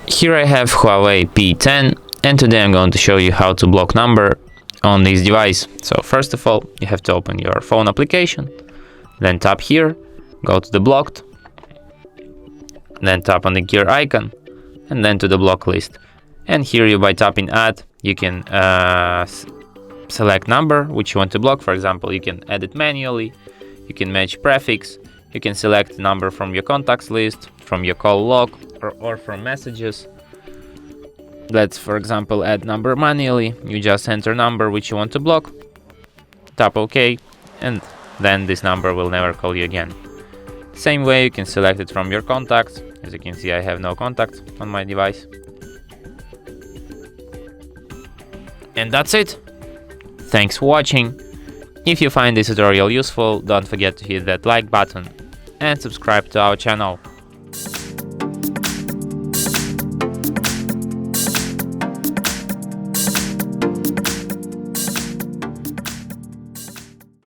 Here I have HUAWEI P10, and today I'm going to show you how to block number on this device. So first of all, you have to open your phone application, then tap here, go to the blocked, then tap on the gear icon, and then to the block list. And here by tapping add, you can select number which you want to block. For example, you can edit manually, you can match prefix, you can select number from your contacts list, from your call log, or from messages. Let's, for example, add number manually. You just enter number which you want to block, tap OK, and then this number will never call you again. Same way, you can select it from your contacts. As you can see, I have no contacts on my device. And that's it. Thanks for watching. If you find this tutorial useful, don't forget to hit that like button and subscribe to our channel.